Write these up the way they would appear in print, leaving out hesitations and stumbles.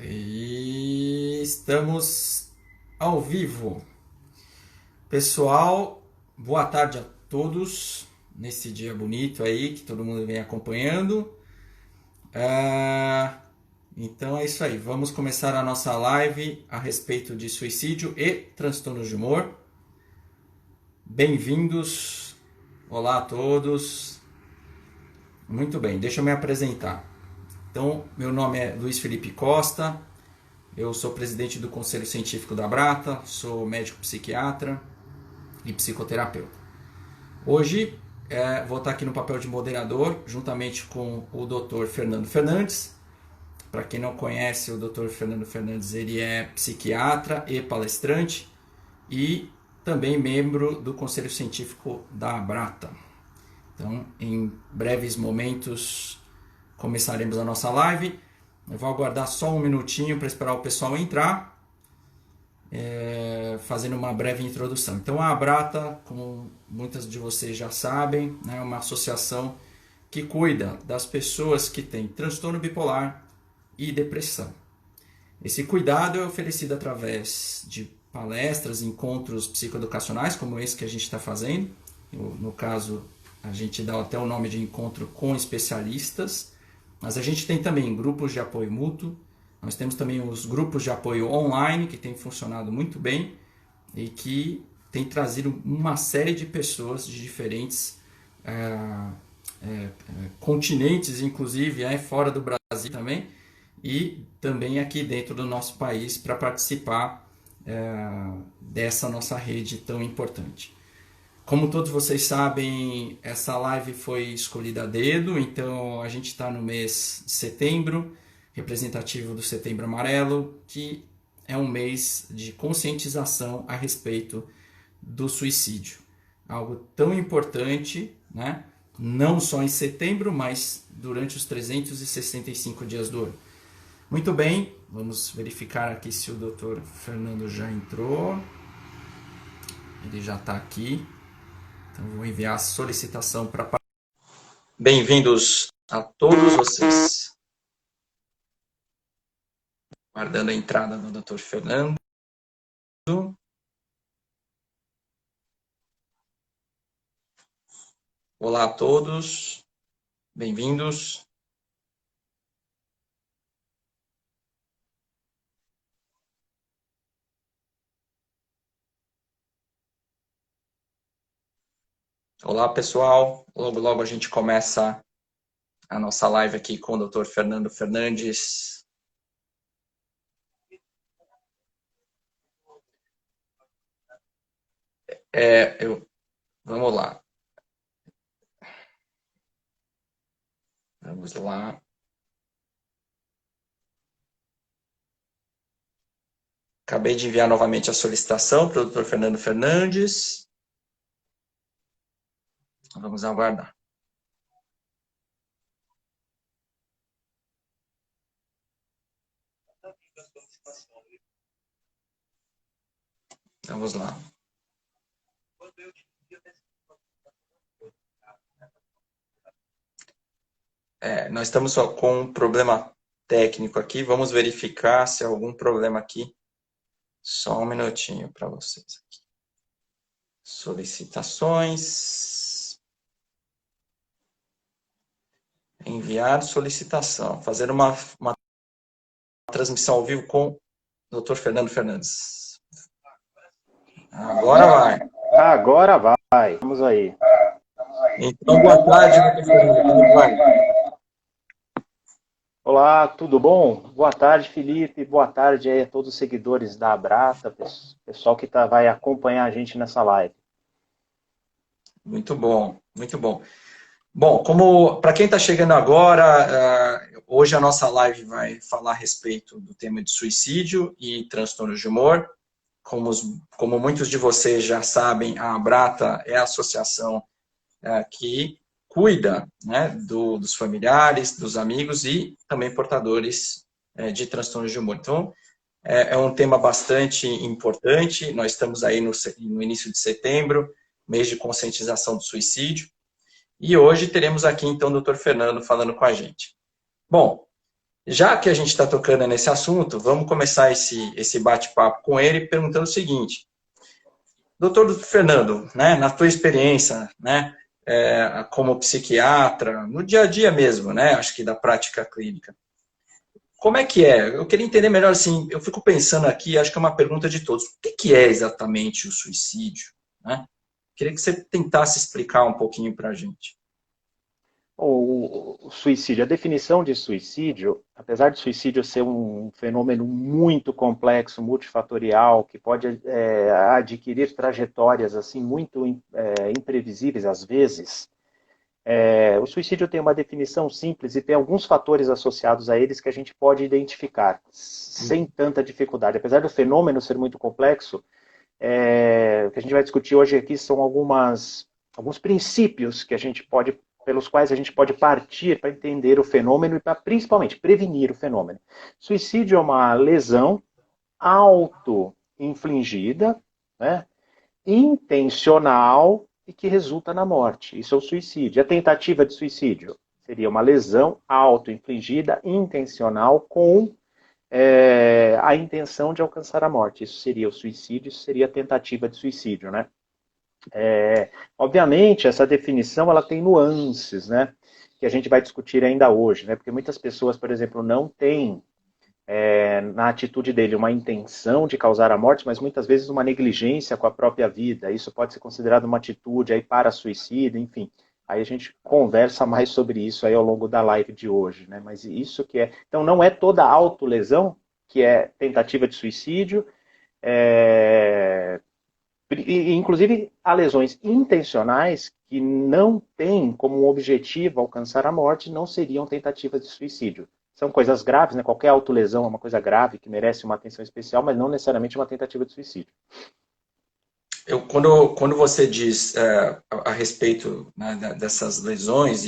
E estamos ao vivo. Pessoal, boa tarde a todos nesse dia bonito aí que todo mundo vem acompanhando. Então é isso aí, vamos começar a nossa live a respeito de suicídio e transtornos de humor. Bem-vindos, olá a todos. Muito bem, deixa eu me apresentar. Então, meu nome é Luiz Felipe Costa, eu sou presidente do Conselho Científico da Abrata, sou médico psiquiatra e psicoterapeuta. Hoje vou estar aqui no papel de moderador, juntamente com o Dr. Fernando Fernandes. Para quem não conhece, o Dr. Fernando Fernandes ele é psiquiatra e palestrante e também membro do Conselho Científico da Abrata. Então, em breves momentos, começaremos a nossa live. Eu vou aguardar só um minutinho para esperar o pessoal entrar, fazendo uma breve introdução. Então, a Abrata, como muitas de vocês já sabem, é uma associação que cuida das pessoas que têm transtorno bipolar e depressão. Esse cuidado é oferecido através de palestras, encontros psicoeducacionais, como esse que a gente está fazendo. No caso, a gente dá até o nome de encontro com especialistas, mas a gente tem também grupos de apoio mútuo, nós temos também os grupos de apoio online, que têm funcionado muito bem e que têm trazido uma série de pessoas de diferentes continentes, inclusive fora do Brasil também, e também aqui dentro do nosso país para participar dessa nossa rede tão importante. Como todos vocês sabem, essa live foi escolhida a dedo, então a gente está no mês de setembro, representativo do Setembro Amarelo, que é um mês de conscientização a respeito do suicídio. Algo tão importante, né? Não só em setembro, mas durante os 365 dias do ano. Muito bem, vamos verificar aqui se o Dr. Fernando já entrou. Ele já está aqui. Então, vou enviar a solicitação para... Bem-vindos a todos vocês. Guardando a entrada do Dr. Fernando. Olá a todos. Bem-vindos. Olá, pessoal. Logo, logo a gente começa a nossa live aqui com o Dr. Fernando Fernandes. Vamos lá. Vamos lá. Acabei de enviar novamente a solicitação para o Dr. Fernando Fernandes. Vamos aguardar. Vamos lá. Nós estamos com um problema técnico aqui. Vamos verificar se há algum problema aqui. Só um minutinho para vocês aqui. Solicitações. Enviar solicitação. Fazer uma transmissão ao vivo com o Dr. Fernando Fernandes. Agora vai. Agora vai. Vamos aí. Então, boa tarde, Dr. Fernando. Como vai? Olá, tudo bom? Boa tarde, Felipe. Boa tarde aí a todos os seguidores da Abrata, pessoal que vai acompanhar a gente nessa live. Muito bom, muito bom. Bom, como para quem está chegando agora, hoje a nossa live vai falar a respeito do tema de suicídio e transtornos de humor. Como muitos de vocês já sabem, a Abrata é a associação que cuida, né, dos familiares, dos amigos e também portadores de transtornos de humor. Então, é um tema bastante importante. Nós estamos aí no início de setembro, mês de conscientização do suicídio. E hoje teremos aqui, então, o Dr. Fernando falando com a gente. Bom, Já que a gente está tocando nesse assunto, vamos começar esse bate-papo com ele perguntando o seguinte. Doutor Fernando, né, na tua experiência, né, como psiquiatra, no dia a dia mesmo, né, acho que da prática clínica, como é que é? Eu queria entender melhor, assim, eu fico pensando aqui, acho que é uma pergunta de todos, o que é exatamente o suicídio? Né? Queria que você tentasse explicar um pouquinho para a gente. O suicídio, a definição de suicídio, apesar de suicídio ser um fenômeno muito complexo, multifatorial, que pode adquirir trajetórias assim muito imprevisíveis às vezes, o suicídio tem uma definição simples e tem alguns fatores associados a eles que a gente pode identificar sem tanta dificuldade. Apesar do fenômeno ser muito complexo, o que a gente vai discutir hoje aqui são alguns princípios que a gente pode, pelos quais a gente pode partir para entender o fenômeno e para principalmente prevenir o fenômeno. Suicídio é uma lesão auto-infligida, né, intencional e que resulta na morte. Isso é o suicídio. A tentativa de suicídio seria uma lesão auto-infligida, intencional, com a intenção de alcançar a morte. Isso seria o suicídio, isso seria a tentativa de suicídio, né? Obviamente, essa definição ela tem nuances, né? Que a gente vai discutir ainda hoje, né? Porque muitas pessoas, por exemplo, não têm na atitude dele uma intenção de causar a morte, mas muitas vezes uma negligência com a própria vida. Isso pode ser considerado uma atitude aí para suicídio, enfim. Aí a gente conversa mais sobre isso aí ao longo da live de hoje, né? Mas isso que é. Então não é toda autolesão que é tentativa de suicídio. Inclusive há lesões intencionais que não têm como objetivo alcançar a morte, não seriam tentativas de suicídio. São coisas graves, né? Qualquer autolesão é uma coisa grave que merece uma atenção especial, mas não necessariamente uma tentativa de suicídio. Quando você diz a respeito, né, dessas lesões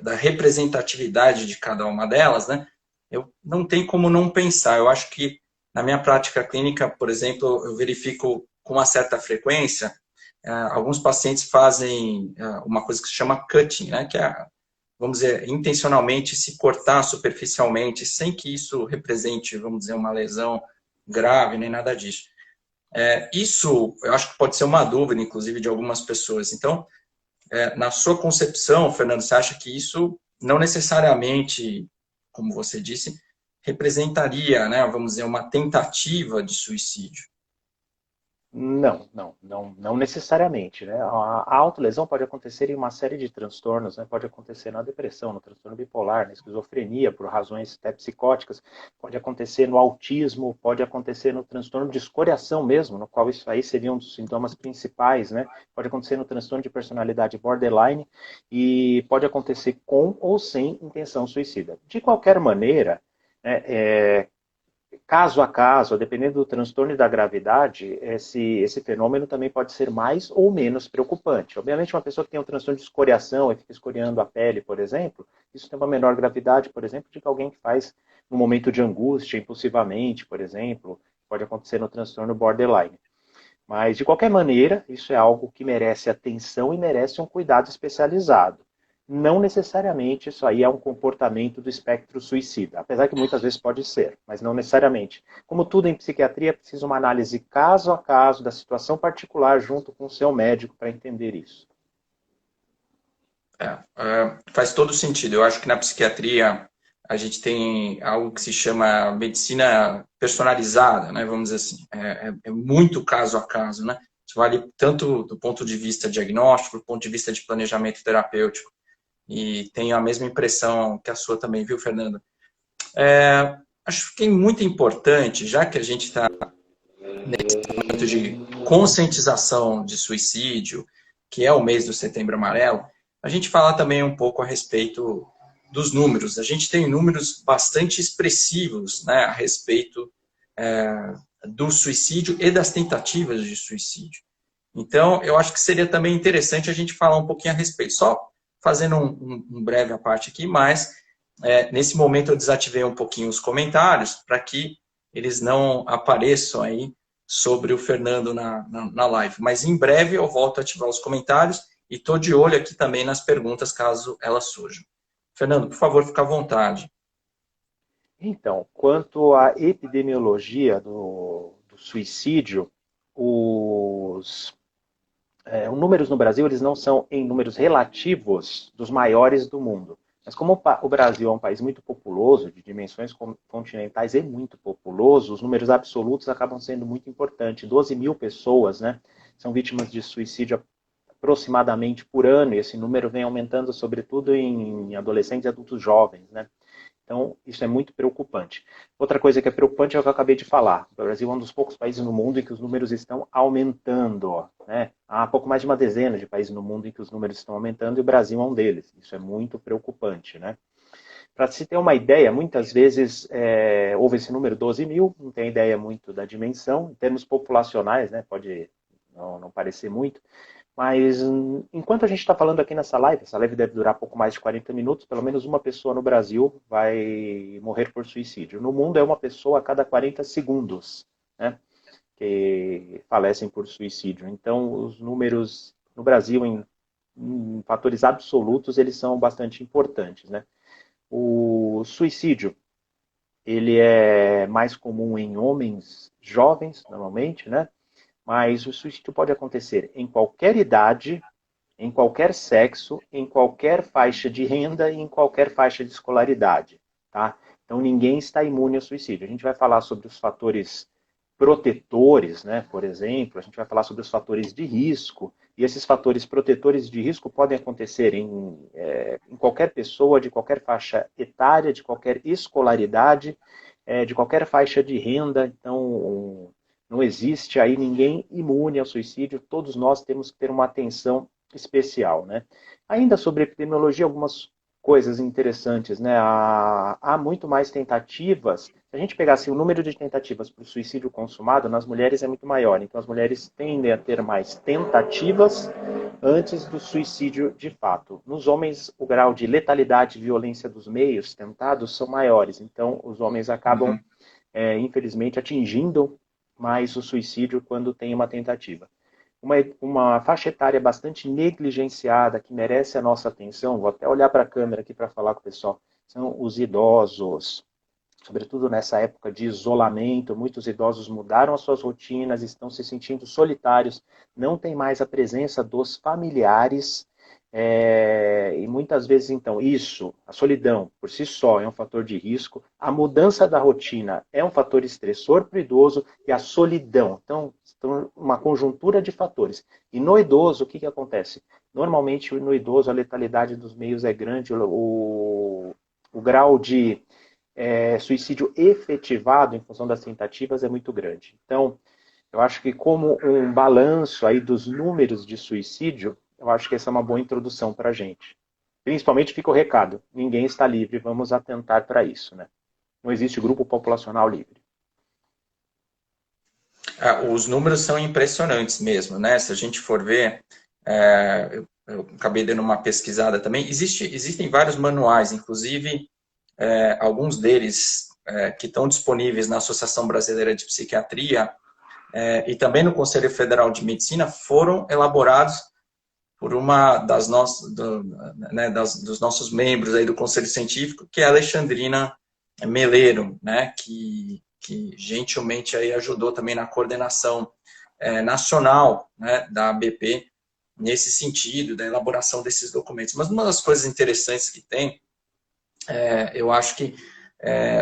da representatividade de cada uma delas, né, eu não tenho como não pensar. Eu acho que na minha prática clínica, por exemplo, eu verifico com uma certa frequência, alguns pacientes fazem uma coisa que se chama cutting, né, que é, vamos dizer, intencionalmente se cortar superficialmente, sem que isso represente, vamos dizer, uma lesão grave, nem nada disso. Isso, eu acho que pode ser uma dúvida, inclusive, de algumas pessoas. Então, na sua concepção, Fernando, você acha que isso não necessariamente, como você disse, representaria, né, vamos dizer, uma tentativa de suicídio? Não necessariamente, né? A autolesão pode acontecer em uma série de transtornos, né? Pode acontecer na depressão, no transtorno bipolar, na esquizofrenia, por razões até psicóticas, pode acontecer no autismo, pode acontecer no transtorno de escoriação mesmo, no qual isso aí seria um dos sintomas principais, né? Pode acontecer no transtorno de personalidade borderline e pode acontecer com ou sem intenção suicida. De qualquer maneira, caso a caso, dependendo do transtorno e da gravidade, esse fenômeno também pode ser mais ou menos preocupante. Obviamente, uma pessoa que tem um transtorno de escoriação e fica escoriando a pele, por exemplo, isso tem uma menor gravidade, por exemplo, de que alguém que faz no momento de angústia, impulsivamente, por exemplo, pode acontecer no transtorno borderline. Mas, de qualquer maneira, isso é algo que merece atenção e merece um cuidado especializado. Não necessariamente isso aí é um comportamento do espectro suicida, apesar que muitas vezes pode ser, mas não necessariamente. Como tudo em psiquiatria, precisa uma análise caso a caso da situação particular junto com o seu médico para entender isso. Faz todo sentido. Eu acho que na psiquiatria a gente tem algo que se chama medicina personalizada, né? Vamos dizer assim. É muito caso a caso, né? Isso vale tanto do ponto de vista diagnóstico, do ponto de vista de planejamento terapêutico. E tenho a mesma impressão que a sua também, viu, Fernando? Acho que é muito importante, já que a gente está nesse momento de conscientização de suicídio, que é o mês do Setembro Amarelo, a gente falar também um pouco a respeito dos números. A gente tem números bastante expressivos, né, a respeito do suicídio e das tentativas de suicídio. Então, eu acho que seria também interessante a gente falar um pouquinho a respeito. Só fazendo um breve à parte aqui, mas nesse momento eu desativei um pouquinho os comentários para que eles não apareçam aí sobre o Fernando na live. Mas em breve eu volto a ativar os comentários e estou de olho aqui também nas perguntas, caso elas surjam. Fernando, por favor, fica à vontade. Então, quanto à epidemiologia do suicídio, os números no Brasil eles não são em números relativos dos maiores do mundo. Mas como o Brasil é um país muito populoso, de dimensões continentais e muito populoso, os números absolutos acabam sendo muito importantes. 12 mil pessoas, né, são vítimas de suicídio aproximadamente por ano, e esse número vem aumentando, sobretudo em adolescentes e adultos jovens, né? Então, isso é muito preocupante. Outra coisa que é preocupante é o que eu acabei de falar. O Brasil é um dos poucos países no mundo em que os números estão aumentando. Né? Há pouco mais de uma dezena de países no mundo em que os números estão aumentando e o Brasil é um deles. Isso é muito preocupante. Né? Para se ter uma ideia, muitas vezes houve esse número 12 mil, não tem ideia muito da dimensão. Em termos populacionais, né, pode não parecer muito, mas enquanto a gente está falando aqui nessa live, essa live deve durar pouco mais de 40 minutos, pelo menos uma pessoa no Brasil vai morrer por suicídio. No mundo é uma pessoa a cada 40 segundos, né, que falecem por suicídio. Então, os números no Brasil, em fatores absolutos, eles são bastante importantes. Né? O suicídio, ele é mais comum em homens jovens, normalmente, né? Mas o suicídio pode acontecer em qualquer idade, em qualquer sexo, em qualquer faixa de renda e em qualquer faixa de escolaridade. Tá? Então ninguém está imune ao suicídio. A gente vai falar sobre os fatores protetores, né, por exemplo, a gente vai falar sobre os fatores de risco, e esses fatores protetores de risco podem acontecer em qualquer pessoa, de qualquer faixa etária, de qualquer escolaridade, de qualquer faixa de renda. Então, não existe aí ninguém imune ao suicídio, todos nós temos que ter uma atenção especial. Né? Ainda sobre epidemiologia, algumas coisas interessantes. Né? Há muito mais tentativas. Se a gente pegasse o número de tentativas para o suicídio consumado, nas mulheres é muito maior. Então, as mulheres tendem a ter mais tentativas antes do suicídio de fato. Nos homens, o grau de letalidade e violência dos meios tentados são maiores. Então, os homens acabam, infelizmente, atingindo mais o suicídio quando tem uma tentativa. Uma faixa etária bastante negligenciada, que merece a nossa atenção, vou até olhar para a câmera aqui para falar com o pessoal, são os idosos. Sobretudo nessa época de isolamento, muitos idosos mudaram as suas rotinas, estão se sentindo solitários, não tem mais a presença dos familiares, e muitas vezes, então, isso, a solidão, por si só, é um fator de risco, a mudança da rotina é um fator estressor para o idoso, e a solidão. Então, uma conjuntura de fatores. E no idoso, o que acontece? Normalmente, no idoso, a letalidade dos meios é grande, o grau de suicídio efetivado em função das tentativas é muito grande. Então, eu acho que como um balanço aí dos números de suicídio, eu acho que essa é uma boa introdução para a gente. Principalmente fica o recado, ninguém está livre, vamos atentar para isso. Né? Não existe grupo populacional livre. Os números são impressionantes mesmo, né? Se a gente for ver, eu acabei dando uma pesquisada também, existem vários manuais, inclusive alguns deles que estão disponíveis na Associação Brasileira de Psiquiatria e também no Conselho Federal de Medicina, foram elaborados por uma dos nossos membros aí do Conselho Científico, que é a Alexandrina Meleiro, né, que gentilmente aí ajudou também na coordenação nacional, né, da ABP, nesse sentido, da elaboração desses documentos. Mas uma das coisas interessantes que tem, eu acho que,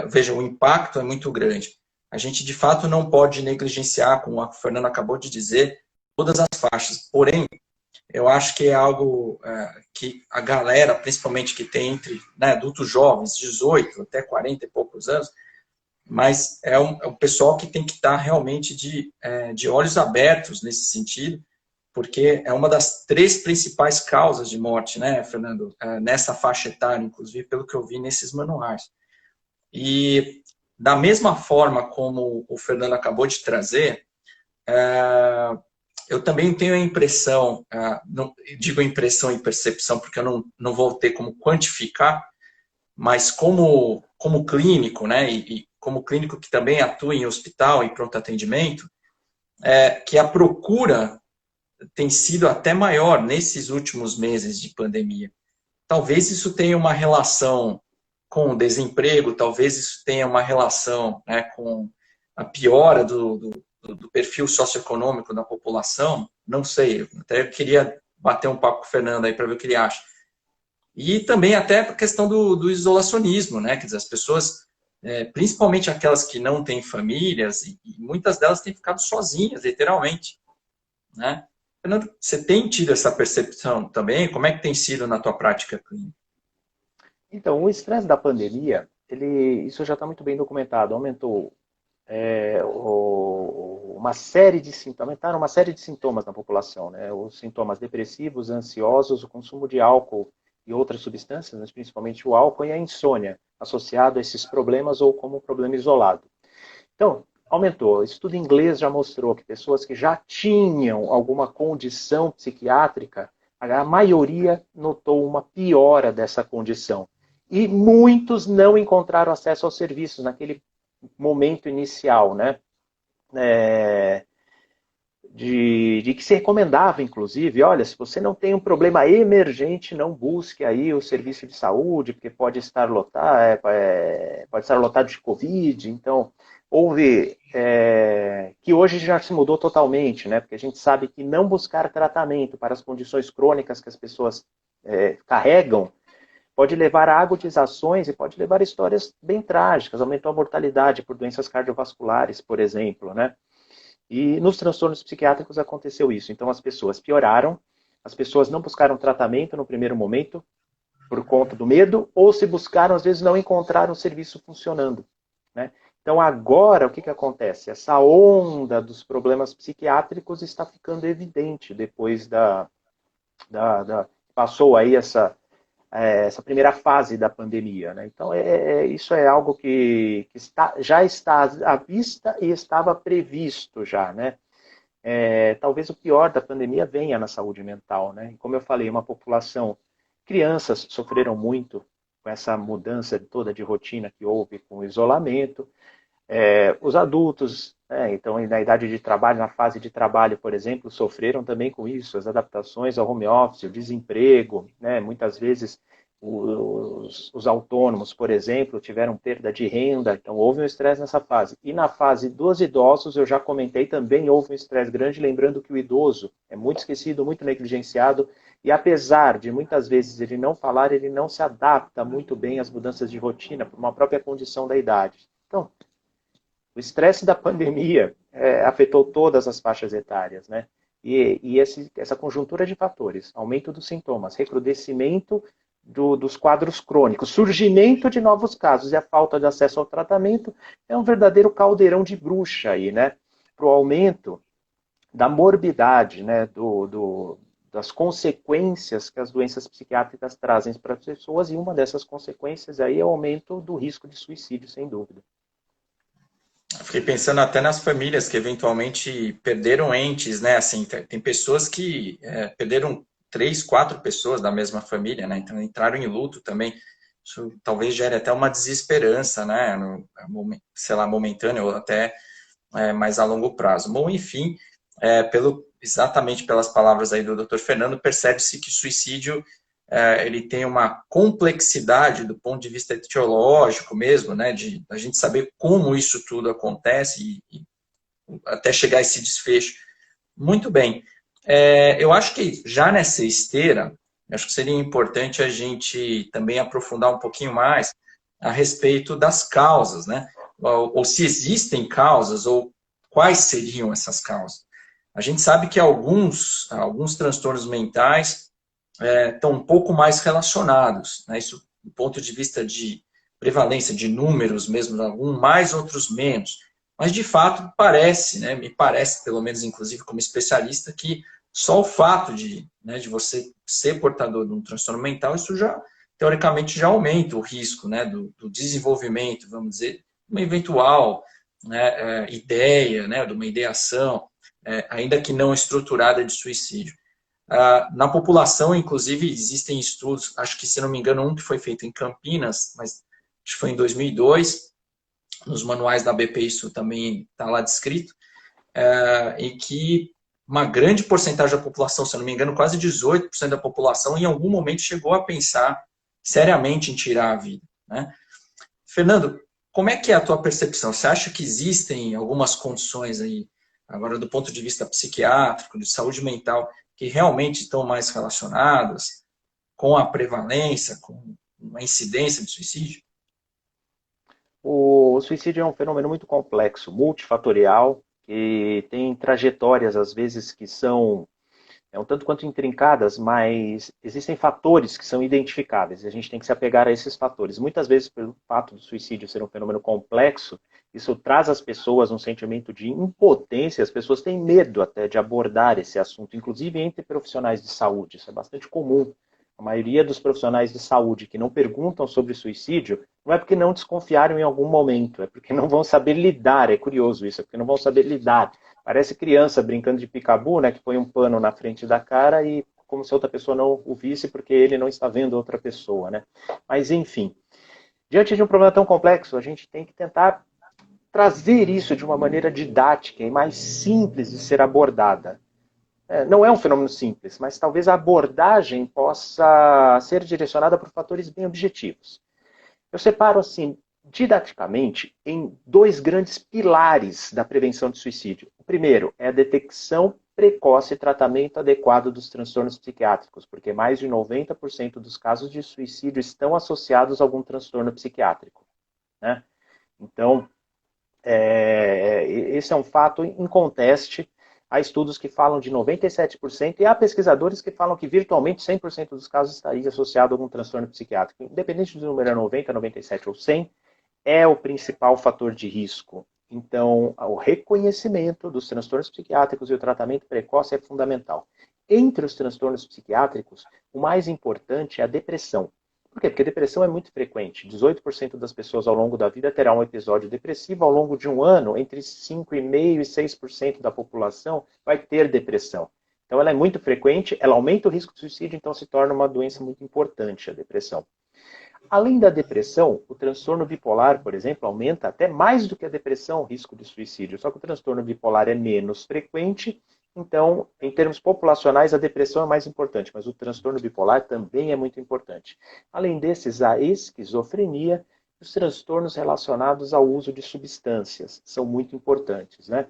veja, o impacto é muito grande. A gente, de fato, não pode negligenciar, como a Fernanda acabou de dizer, todas as faixas. Porém, eu acho que é algo que a galera, principalmente que tem entre adultos jovens, 18 até 40 e poucos anos, mas é um pessoal que tem que estar realmente de olhos abertos nesse sentido, porque é uma das 3 principais causas de morte, né, Fernando? Nessa faixa etária, inclusive, pelo que eu vi nesses manuais. E da mesma forma como o Fernando acabou de trazer, eu também tenho a impressão, não, digo impressão e percepção porque eu não vou ter como quantificar, mas como clínico, né, e como clínico que também atua em hospital e pronto atendimento, que a procura tem sido até maior nesses últimos meses de pandemia. Talvez isso tenha uma relação com o desemprego, talvez isso tenha uma relação, né, com a piora do perfil socioeconômico da população, não sei, até eu queria bater um papo com o Fernando aí para ver o que ele acha. E também até a questão do isolacionismo, né? Quer dizer, as pessoas, principalmente aquelas que não têm famílias, e muitas delas têm ficado sozinhas, literalmente, né? Fernando, você tem tido essa percepção também? Como é que tem sido na tua prática clínica? Então, o estresse da pandemia, isso já está muito bem documentado, aumentou uma série de sintomas, aumentaram uma série de sintomas na população, né? Os sintomas depressivos, ansiosos, o consumo de álcool e outras substâncias, mas principalmente o álcool e a insônia, associado a esses problemas ou como um problema isolado. Então, aumentou. O estudo inglês já mostrou que pessoas que já tinham alguma condição psiquiátrica, a maioria notou uma piora dessa condição. E muitos não encontraram acesso aos serviços naquele momento inicial, né? De que se recomendava, inclusive, olha, se você não tem um problema emergente, não busque aí o serviço de saúde, porque pode estar lotado de Covid. Então, houve, que hoje já se mudou totalmente, né? Porque a gente sabe que não buscar tratamento para as condições crônicas que as pessoas carregam, pode levar a agudizações e pode levar a histórias bem trágicas. Aumentou a mortalidade por doenças cardiovasculares, por exemplo, né? E nos transtornos psiquiátricos aconteceu isso. Então as pessoas pioraram, as pessoas não buscaram tratamento no primeiro momento por conta do medo, ou se buscaram, às vezes não encontraram o serviço funcionando, né? Então agora o que acontece? Essa onda dos problemas psiquiátricos está ficando evidente depois passou aí essa primeira fase da pandemia, né? Então, isso é algo que já está à vista e estava previsto já, né? Talvez o pior da pandemia venha na saúde mental, né? Como eu falei, uma população, crianças sofreram muito com essa mudança toda de rotina que houve com o isolamento, os adultos, então, na idade de trabalho, na fase de trabalho, por exemplo, sofreram também com isso, as adaptações ao home office, o desemprego, né? Muitas vezes os autônomos, por exemplo, tiveram perda de renda, então houve um estresse nessa fase. E na fase dos idosos, eu já comentei, também houve um estresse grande, lembrando que o idoso é muito esquecido, muito negligenciado, e apesar de muitas vezes ele não falar, ele não se adapta muito bem às mudanças de rotina, por uma própria condição da idade. Então, o estresse da pandemia afetou todas as faixas etárias, né? E essa conjuntura de fatores, aumento dos sintomas, recrudescimento dos quadros crônicos, surgimento de novos casos e a falta de acesso ao tratamento é um verdadeiro caldeirão de bruxa aí, né? Para o aumento da morbidade, né? Das consequências que as doenças psiquiátricas trazem para as pessoas, e uma dessas consequências aí é o aumento do risco de suicídio, sem dúvida. Fiquei pensando até nas famílias que eventualmente perderam entes, né? Assim, tem pessoas que perderam 3, 4 pessoas da mesma família, né? Então entraram em luto também. Isso talvez gere até uma desesperança, né? Sei lá, momentânea ou até mais a longo prazo. Bom, enfim, exatamente pelas palavras aí do Dr. Fernando, percebe-se que o suicídio ele tem uma complexidade do ponto de vista etiológico mesmo, né, de a gente saber como isso tudo acontece e até chegar a esse desfecho. Muito bem. Eu acho que já nessa esteira, acho que seria importante a gente também aprofundar um pouquinho mais a respeito das causas, né? Ou se existem causas, ou quais seriam essas causas. A gente sabe que alguns transtornos mentais estão um pouco mais relacionados, né? Isso do ponto de vista de prevalência, de números mesmo, alguns mais, outros menos. Mas, de fato, parece, né, me parece, pelo menos, inclusive, como especialista, que só o fato de você ser portador de um transtorno mental, isso já, teoricamente, já aumenta o risco, né, do desenvolvimento, vamos dizer, uma eventual, né, ideia, né, de uma ideação, ainda que não estruturada, de suicídio. Na população, inclusive, existem estudos, acho que, se não me engano, um que foi feito em Campinas, mas acho que foi em 2002, nos manuais da BP isso também está lá descrito, em que uma grande porcentagem da população, se não me engano, quase 18% da população, em algum momento chegou a pensar seriamente em tirar a vida. né? Fernando, como é que é a tua percepção? Você acha que existem algumas condições aí, agora do ponto de vista psiquiátrico, de saúde mental, que realmente estão mais relacionadas com a prevalência, com a incidência de suicídio? O suicídio é um fenômeno muito complexo, multifatorial, que tem trajetórias, às vezes, que são um tanto quanto intrincadas, mas existem fatores que são identificáveis e a gente tem que se apegar a esses fatores. Muitas vezes, pelo fato do suicídio ser um fenômeno complexo, isso traz às pessoas um sentimento de impotência, as pessoas têm medo até de abordar esse assunto, inclusive entre profissionais de saúde, isso é bastante comum. A maioria dos profissionais de saúde que não perguntam sobre suicídio não é porque não desconfiaram em algum momento, é porque não vão saber lidar, é curioso isso, é porque não vão saber lidar. Parece criança brincando de picabu, né, que põe um pano na frente da cara e como se outra pessoa não o visse porque ele não está vendo outra pessoa, né? Mas enfim, diante de um problema tão complexo, a gente tem que tentar trazer isso de uma maneira didática e mais simples de ser abordada. Não é um fenômeno simples, mas talvez a abordagem possa ser direcionada por fatores bem objetivos. Eu separo, assim, didaticamente, em dois grandes pilares da prevenção de suicídio. O primeiro é a detecção precoce e tratamento adequado dos transtornos psiquiátricos, porque mais de 90% dos casos de suicídio estão associados a algum transtorno psiquiátrico, né? Então, esse é um fato inconteste. Há estudos que falam de 97% e há pesquisadores que falam que virtualmente 100% dos casos estaria associado a algum transtorno psiquiátrico. Independente do número é 90, 97 ou 100, é o principal fator de risco. Então, o reconhecimento dos transtornos psiquiátricos e o tratamento precoce é fundamental. Entre os transtornos psiquiátricos, o mais importante é a depressão. Por quê? Porque a depressão é muito frequente. 18% das pessoas ao longo da vida terão um episódio depressivo. Ao longo de um ano, entre 5,5% e 6% da população vai ter depressão. Então, ela é muito frequente, ela aumenta o risco de suicídio, então se torna uma doença muito importante, a depressão. Além da depressão, o transtorno bipolar, por exemplo, aumenta até mais do que a depressão o risco de suicídio. Só que o transtorno bipolar é menos frequente, então, em termos populacionais, a depressão é mais importante, mas o transtorno bipolar também é muito importante. Além desses, a esquizofrenia e os transtornos relacionados ao uso de substâncias são muito importantes, né?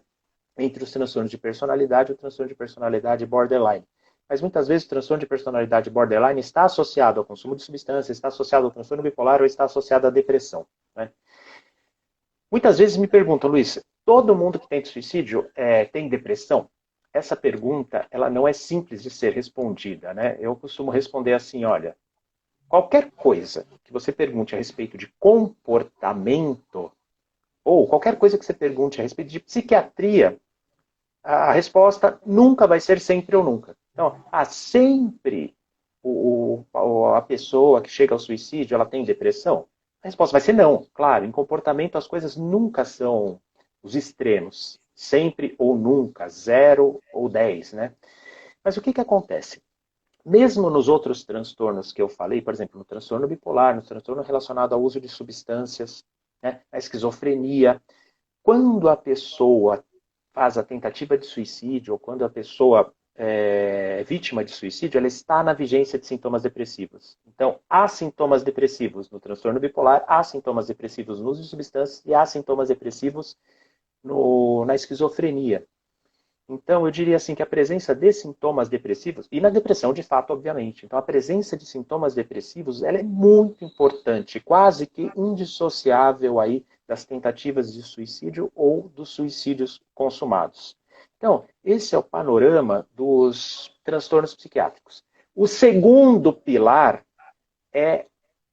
Entre os transtornos de personalidade, o transtorno de personalidade borderline. Mas muitas vezes o transtorno de personalidade borderline está associado ao consumo de substâncias, está associado ao transtorno bipolar ou está associado à depressão, né? Muitas vezes me perguntam, Luiz, todo mundo que tenta suicídio tem depressão? Essa pergunta, ela não é simples de ser respondida, né? Eu costumo responder assim, olha, qualquer coisa que você pergunte a respeito de comportamento, ou qualquer coisa que você pergunte a respeito de psiquiatria, a resposta nunca vai ser sempre ou nunca. Então, sempre a pessoa que chega ao suicídio, ela tem depressão? A resposta vai ser não. Claro, em comportamento as coisas nunca são os extremos. Sempre ou nunca, 0 ou 10, né? Mas o que acontece? Mesmo nos outros transtornos que eu falei, por exemplo, no transtorno bipolar, no transtorno relacionado ao uso de substâncias, né, a esquizofrenia, quando a pessoa faz a tentativa de suicídio, ou quando a pessoa é vítima de suicídio, ela está na vigência de sintomas depressivos. Então, há sintomas depressivos no transtorno bipolar, há sintomas depressivos no uso de substâncias e há sintomas depressivos na esquizofrenia. Então, eu diria assim que a presença de sintomas depressivos, e na depressão de fato, obviamente, então a presença de sintomas depressivos, ela é muito importante, quase que indissociável aí das tentativas de suicídio ou dos suicídios consumados. Então, esse é o panorama dos transtornos psiquiátricos. O segundo pilar é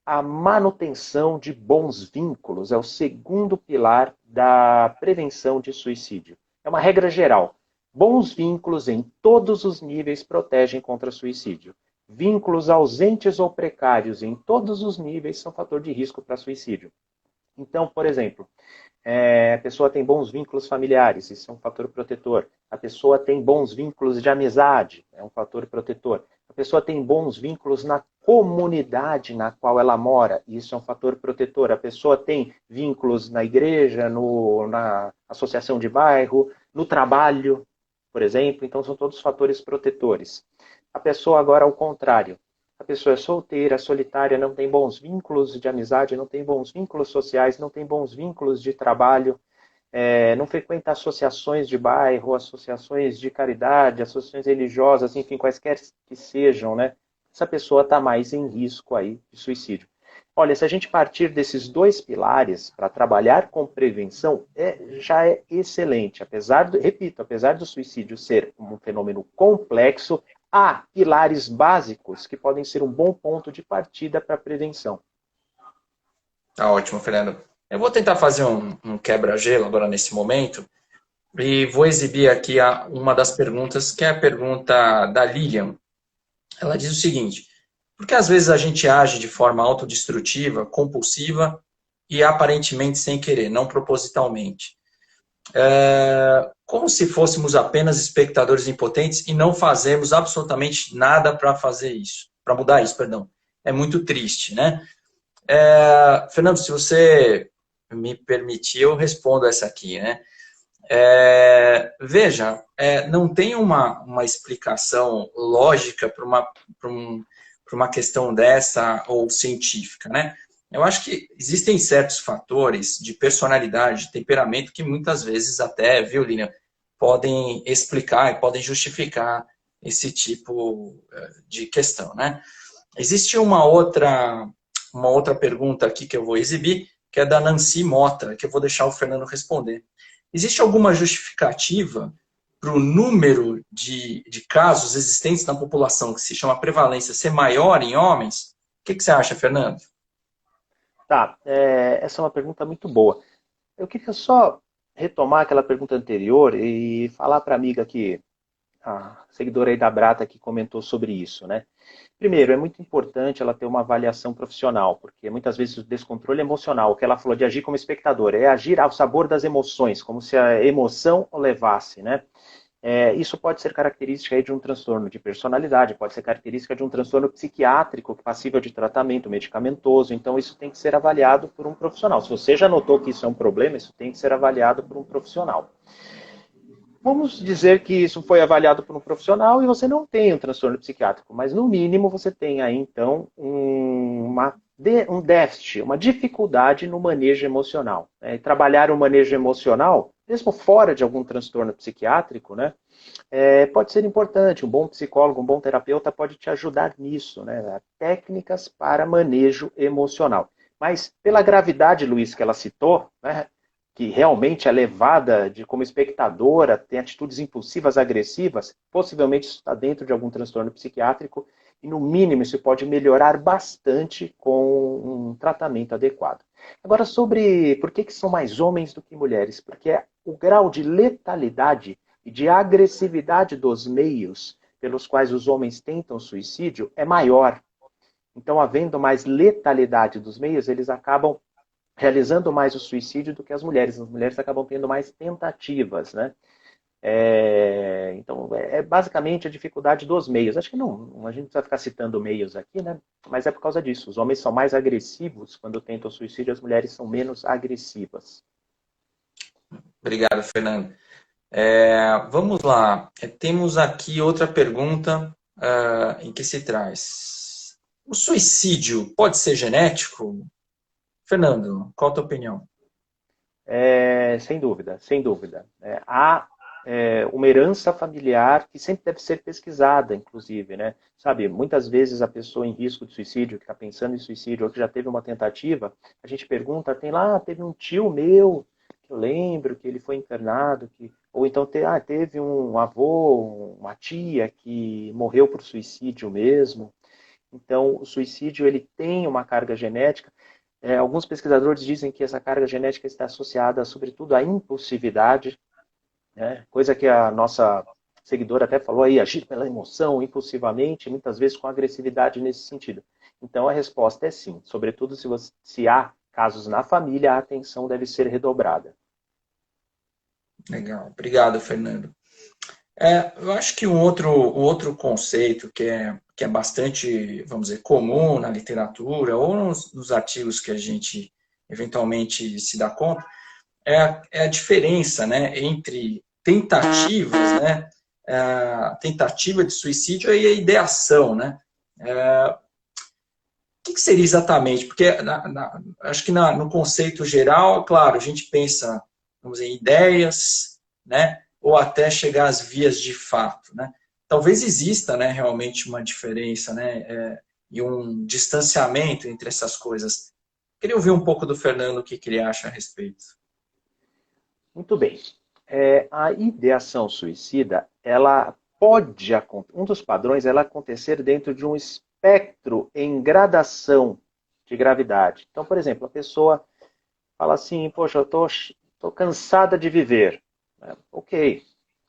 a manutenção de bons vínculos, é o segundo pilar da prevenção de suicídio. É uma regra geral. Bons vínculos em todos os níveis protegem contra suicídio. Vínculos ausentes ou precários em todos os níveis são fator de risco para suicídio. Então, por exemplo, a pessoa tem bons vínculos familiares, isso é um fator protetor. A pessoa tem bons vínculos de amizade, é um fator protetor. A pessoa tem bons vínculos na comunidade na qual ela mora, isso é um fator protetor. A pessoa tem vínculos na igreja, na associação de bairro, no trabalho, por exemplo, então são todos fatores protetores. A pessoa agora, ao contrário, a pessoa é solteira, solitária, não tem bons vínculos de amizade, não tem bons vínculos sociais, não tem bons vínculos de trabalho, não frequenta associações de bairro, associações de caridade, associações religiosas, enfim, quaisquer que sejam, né? Essa pessoa está mais em risco aí de suicídio. Olha, se a gente partir desses dois pilares para trabalhar com prevenção, já é excelente. Repito, apesar do suicídio ser um fenômeno complexo, há pilares básicos que podem ser um bom ponto de partida para a prevenção. Tá ótimo, Fernando. Eu vou tentar fazer um quebra-gelo agora nesse momento e vou exibir aqui uma das perguntas, que é a pergunta da Lilian. Ela diz o seguinte: por que às vezes a gente age de forma autodestrutiva, compulsiva e aparentemente sem querer, não propositalmente? Como se fôssemos apenas espectadores impotentes e não fazemos absolutamente nada para fazer isso, para mudar isso, perdão. É muito triste, né? Fernando, se você me permitir, eu respondo essa aqui, né? Veja, não tem uma explicação lógica para uma questão dessa ou científica, né? Eu acho que existem certos fatores de personalidade, de temperamento, que muitas vezes até, viu, Lilian, podem explicar e podem justificar esse tipo de questão, né? Existe uma outra pergunta aqui que eu vou exibir, que é da Nancy Mota, que eu vou deixar o Fernando responder. Existe alguma justificativa para o número de casos existentes na população, que se chama prevalência, ser maior em homens? O que você acha, Fernando? Tá, essa é uma pergunta muito boa. Eu queria só retomar aquela pergunta anterior e falar para a amiga que, a seguidora aí da Brata, que comentou sobre isso, né? Primeiro, é muito importante ela ter uma avaliação profissional, porque muitas vezes o descontrole emocional, o que ela falou de agir como espectador, é agir ao sabor das emoções, como se a emoção o levasse, né? Isso pode ser característica aí de um transtorno de personalidade, pode ser característica de um transtorno psiquiátrico passível de tratamento medicamentoso, então isso tem que ser avaliado por um profissional. Se você já notou que isso é um problema, isso tem que ser avaliado por um profissional. Vamos dizer que isso foi avaliado por um profissional e você não tem um transtorno psiquiátrico, mas no mínimo você tem aí então um déficit, uma dificuldade no manejo emocional. Né? E trabalhar o manejo emocional, mesmo fora de algum transtorno psiquiátrico, né, pode ser importante. Um bom psicólogo, um bom terapeuta pode te ajudar nisso, né? Técnicas para manejo emocional. Mas pela gravidade, Luiz, que ela citou, né, que realmente é levada como espectadora, tem atitudes impulsivas, agressivas, possivelmente isso está dentro de algum transtorno psiquiátrico e, no mínimo, isso pode melhorar bastante com um tratamento adequado. Agora, sobre por que são mais homens do que mulheres? Porque o grau de letalidade e de agressividade dos meios pelos quais os homens tentam suicídio é maior. Então, havendo mais letalidade dos meios, eles acabam realizando mais o suicídio do que as mulheres. As mulheres acabam tendo mais tentativas, né? Então, basicamente a dificuldade dos meios. Acho que não, a gente precisa ficar citando meios aqui, né? Mas é por causa disso. Os homens são mais agressivos quando tentam suicídio, as mulheres são menos agressivas. Obrigado, Fernando. Vamos lá. Temos aqui outra pergunta em que se traz. O suicídio pode ser genético? Fernando, qual a tua opinião? Sem dúvida, sem dúvida. Há uma herança familiar que sempre deve ser pesquisada, inclusive, né? Sabe, muitas vezes a pessoa em risco de suicídio, que está pensando em suicídio ou que já teve uma tentativa, a gente pergunta, teve um tio meu, que eu lembro que ele foi internado, ou então teve um avô, uma tia que morreu por suicídio mesmo. Então, o suicídio ele tem uma carga genética. Alguns pesquisadores dizem que essa carga genética está associada, sobretudo, à impulsividade, né? Coisa que a nossa seguidora até falou aí, agir pela emoção, impulsivamente, muitas vezes com agressividade nesse sentido. Então, a resposta é sim. Sobretudo, se há casos na família, a atenção deve ser redobrada. Legal. Obrigado, Fernando. Eu acho que um outro conceito que é bastante, vamos dizer, comum na literatura ou nos artigos que a gente eventualmente se dá conta, é a diferença, né, entre tentativas, né, a tentativa de suicídio e a ideação, né? que seria exatamente? Porque acho que no conceito geral, claro, a gente pensa, vamos dizer, em ideias, né? Ou até chegar às vias de fato, né? Talvez exista, né, realmente uma diferença, né, e um distanciamento entre essas coisas. Queria ouvir um pouco do Fernando o que ele acha a respeito. Muito bem. A ideação suicida, ela pode, um dos padrões é ela acontecer dentro de um espectro em gradação de gravidade. Então, por exemplo, a pessoa fala assim, poxa, eu tô cansada de viver. Ok,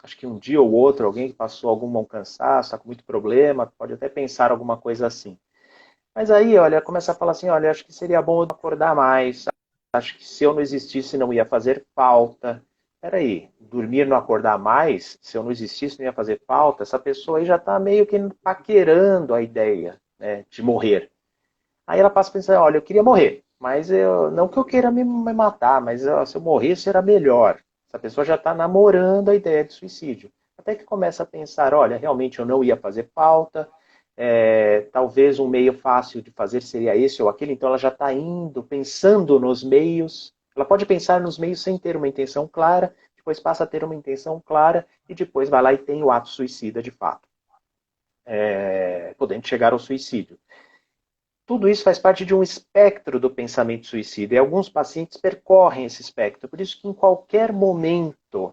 acho que um dia ou outro alguém que passou algum cansaço, está com muito problema, pode até pensar alguma coisa assim. Mas aí, olha, começa a falar assim, olha, acho que seria bom eu acordar mais, acho que se eu não existisse não ia fazer falta. Peraí, dormir não acordar mais, se eu não existisse não ia fazer falta, essa pessoa aí já está meio que paquerando a ideia, né, de morrer. Aí ela passa a pensar, olha, eu queria morrer, mas não que eu queira me matar, mas se eu morresse era melhor. Essa pessoa já está namorando a ideia de suicídio. Até que começa a pensar, olha, realmente eu não ia fazer falta, talvez um meio fácil de fazer seria esse ou aquele, então ela já está indo, pensando nos meios. Ela pode pensar nos meios sem ter uma intenção clara, depois passa a ter uma intenção clara e depois vai lá e tem o ato suicida de fato, podendo chegar ao suicídio. Tudo isso faz parte de um espectro do pensamento suicida e alguns pacientes percorrem esse espectro. Por isso que em qualquer momento,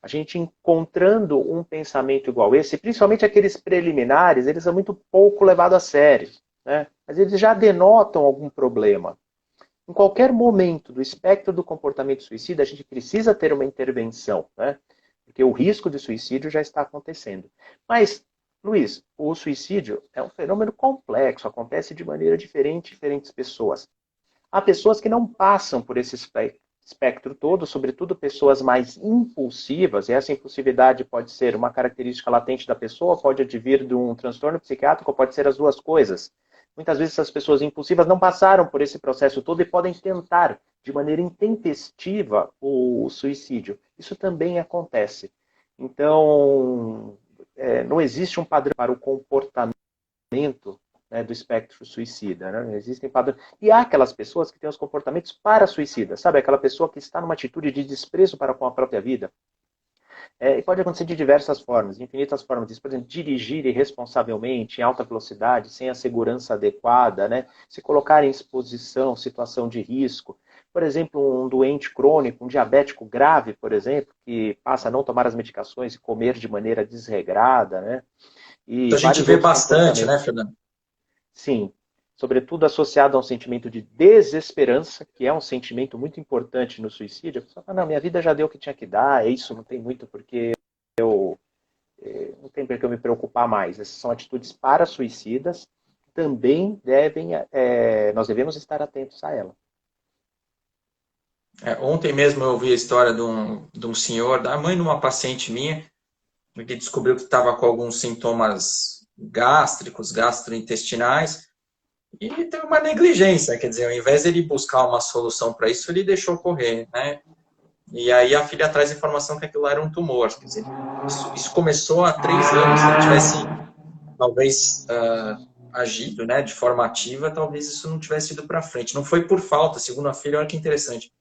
a gente encontrando um pensamento igual esse, principalmente aqueles preliminares, eles são muito pouco levados a sério, né? Mas eles já denotam algum problema. Em qualquer momento do espectro do comportamento suicida, a gente precisa ter uma intervenção, né? Porque o risco de suicídio já está acontecendo. Mas Luiz, o suicídio é um fenômeno complexo, acontece de maneira diferente em diferentes pessoas. Há pessoas que não passam por esse espectro todo, sobretudo pessoas mais impulsivas, e essa impulsividade pode ser uma característica latente da pessoa, pode advir de um transtorno psiquiátrico, pode ser as duas coisas. Muitas vezes essas pessoas impulsivas não passaram por esse processo todo e podem tentar, de maneira intempestiva, o suicídio. Isso também acontece. Então, não existe um padrão para o comportamento, né, do espectro suicida. Né? Existem padrões. E há aquelas pessoas que têm os comportamentos para-suicidas. Sabe, aquela pessoa que está numa atitude de desprezo para com a própria vida. E pode acontecer de diversas formas, infinitas formas disso. Por exemplo, dirigir irresponsavelmente, em alta velocidade, sem a segurança adequada, né? Se colocar em exposição, situação de risco. Por exemplo, um doente crônico, um diabético grave, por exemplo, que passa a não tomar as medicações e comer de maneira desregrada, né? E A gente vários vê outros bastante, né, comportamentos. Fernando? Sim, sobretudo associado a um sentimento de desesperança, que é um sentimento muito importante no suicídio. A pessoa fala, não, minha vida já deu o que tinha que dar, é isso, não tem muito porque não tem por que eu me preocupar mais. Essas são atitudes para suicidas, também nós devemos estar atentos a ela. Ontem mesmo eu ouvi a história de um senhor, da mãe de uma paciente minha, que descobriu que estava com alguns sintomas gástricos, gastrointestinais, e teve uma negligência, quer dizer, ao invés de ele buscar uma solução para isso, ele deixou correr, né? E aí a filha traz informação que aquilo era um tumor, quer dizer, isso começou há 3 anos, se ele tivesse, talvez, agido, né, de forma ativa, talvez isso não tivesse ido para frente. Não foi por falta, segundo a filha, olha que interessante,